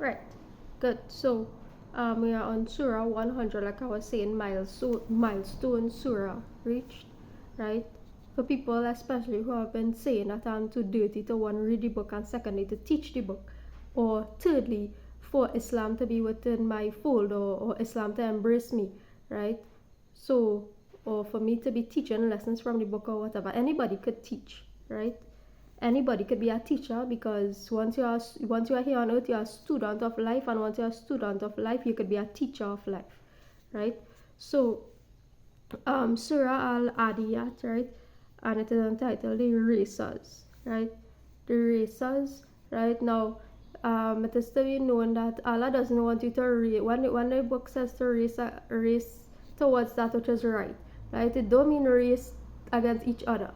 Right. Good. So, we are on Surah 100, like I was saying, milestone Surah reached, right? For people, especially who have been saying that I'm too dirty to one read the book and secondly to teach the book, or thirdly, for Islam to be within my fold or Islam to embrace me, right? So, or for me to be teaching lessons from the book or whatever, anybody could teach, right? Anybody could be a teacher, because once you are here on earth, you are a student of life, and once you are a student of life, you could be a teacher of life, right? So, Surah al-Aadiyat, right? And it is entitled The Racers, right? The Racers, right? Now, it is to be known that Allah doesn't want you to race. When the book says to race towards that which is right, right? It don't mean race against each other,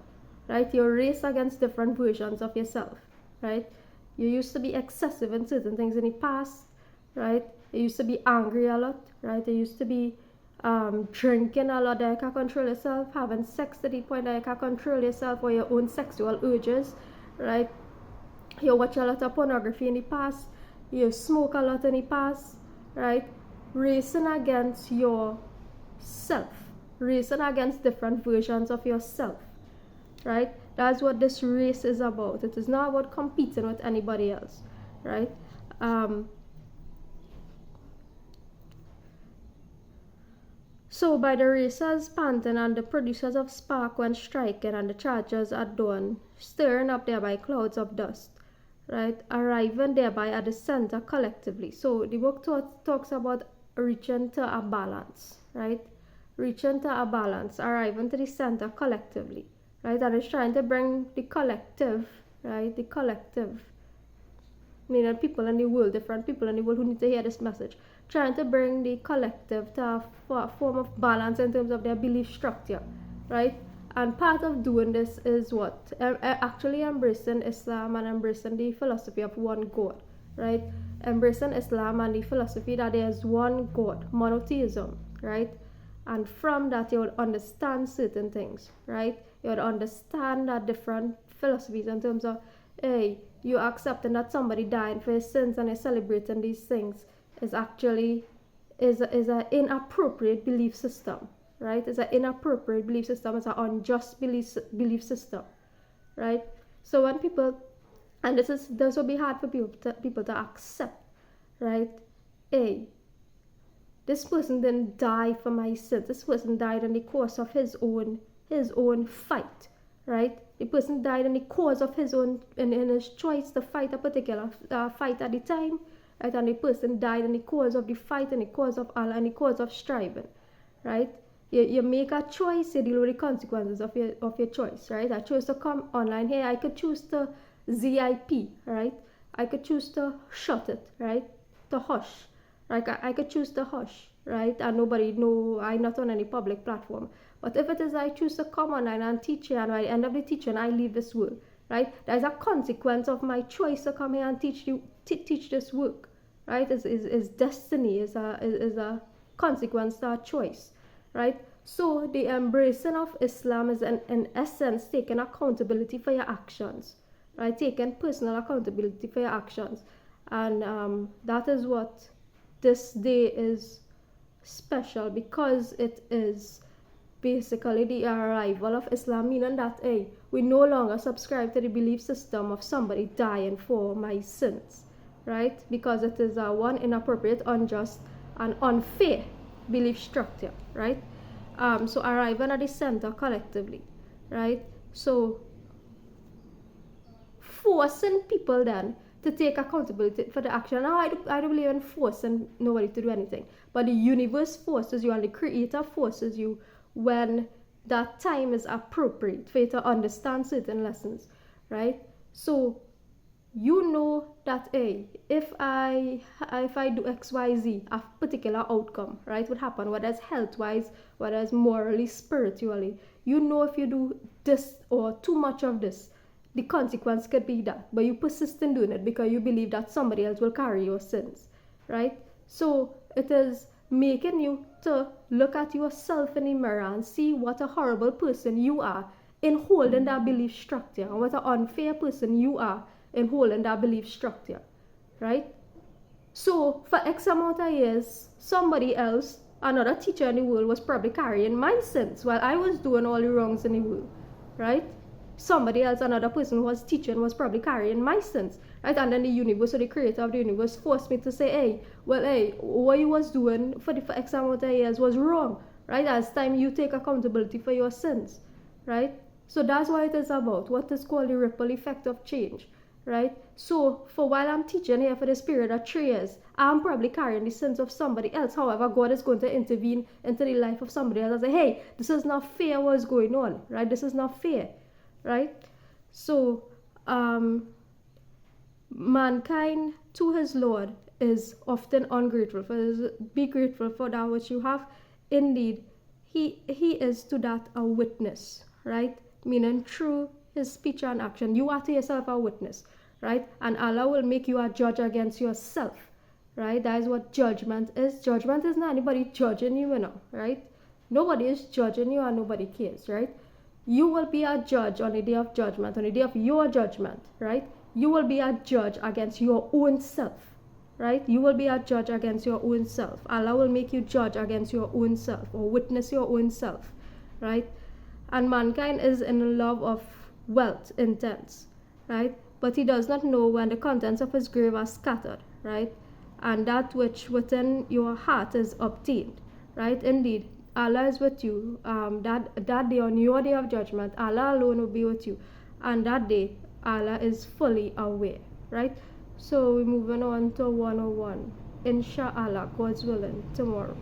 right? You race against different versions of yourself, right? You used to be excessive in certain things in the past, right? You used to be angry a lot, right? You used to be drinking a lot that you can control yourself, having sex to the point that you can control yourself or your own sexual urges, right? You watch a lot of pornography in the past, you smoke a lot in the past, right? Racing against yourself, racing against different versions of yourself, right? That's what this race is about. It is not about competing with anybody else, right? So by the racers panting and the producers of spark when striking and the chargers at dawn, stirring up thereby clouds of dust, right? Arriving thereby at the center collectively. So the book talks about reaching to a balance, right? Reaching to a balance, arriving to the center collectively, right? And it's trying to bring the collective, right? The collective, meaning people in the world, different people in the world who need to hear this message, trying to bring the collective to a form of balance in terms of their belief structure, right? And part of doing this is what? Actually embracing Islam and embracing the philosophy of one God, right? Embracing Islam and the philosophy that there is one God, monotheism, right? And from that you would understand certain things, right? You would understand that different philosophies in terms of, hey, you accepting that somebody died for his sins and you're celebrating these things is actually is an inappropriate belief system, right? It's an inappropriate belief system. It's an unjust belief system, right? So when people, and this will be hard for people to accept, right? A, this person didn't die for my sins. This person died in the course of his own fight, right? The person died in the course of his own, in his choice to fight a particular fight at the time, right? And the person died in the course of the fight, in the course of Allah, in the course of striving, right? You make a choice, you deal with the consequences of your choice, right? I chose to come online here. I could choose to ZIP, right? I could choose to shut it, right? To hush. Like I could choose to hush, right? And nobody know I'm not on any public platform. But if it is I choose to come online and teach you, and by the end of the teaching I leave this world, right? There's a consequence of my choice to come here and teach this work, right? Is destiny, is a consequence to our choice, right? So the embracing of Islam is in essence taking accountability for your actions, right? Taking personal accountability for your actions, and that is what this day is special, because it is basically the arrival of Islam, meaning that, hey, we no longer subscribe to the belief system of somebody dying for my sins, right? Because it is a one inappropriate, unjust, and unfair belief structure, right? So arriving at the center collectively, right? So forcing people then to take accountability for the action. Now, I don't believe in forcing nobody to do anything, but the universe forces you and the creator forces you when that time is appropriate for you to understand certain lessons, right? So you know that, hey, if I do XYZ, a particular outcome, right, would happen, whether it's health-wise, whether it's morally, spiritually. You know, if you do this or too much of this, the consequence could be that, but you persist in doing it because you believe that somebody else will carry your sins, right? So it is making you to look at yourself in the mirror and see what a horrible person you are in holding that belief structure, and what an unfair person you are in holding that belief structure, right? So for X amount of years, somebody else, another teacher in the world, was probably carrying my sins while I was doing all the wrongs in the world, right? Somebody else, another person who was teaching, was probably carrying my sins, right? And then the universe, or the creator of the universe, forced me to say, hey, what you was doing for X amount of years was wrong, right? As time you take accountability for your sins, right? So that's what it is about, what is called the ripple effect of change, right? So for while I'm teaching here for this period of 3 years, I'm probably carrying the sins of somebody else. However, God is going to intervene into the life of somebody else and say, hey, this is not fair what's going on, right? This is not fair, right? So mankind to his Lord is often ungrateful. Be grateful for that which you have. Indeed, he is to that a witness, right? Meaning through his speech and action, you are to yourself a witness, right? And Allah will make you a judge against yourself, right? That is what judgment is. Judgment is not anybody judging you, right? Nobody is judging you and nobody cares, right? You will be a judge on the day of judgment, on the day of your judgment, right? You will be a judge against your own self, right? You will be a judge against your own self. Allah will make you judge against your own self or witness your own self, right? And mankind is in love of wealth intense, right? But he does not know when the contents of his grave are scattered, right? And that which within your heart is obtained, right? Indeed, Allah is with you. That day, on your day of judgment, Allah alone will be with you. And that day, Allah is fully aware, right? So we're moving on to 101. Inshallah, God's willing, tomorrow.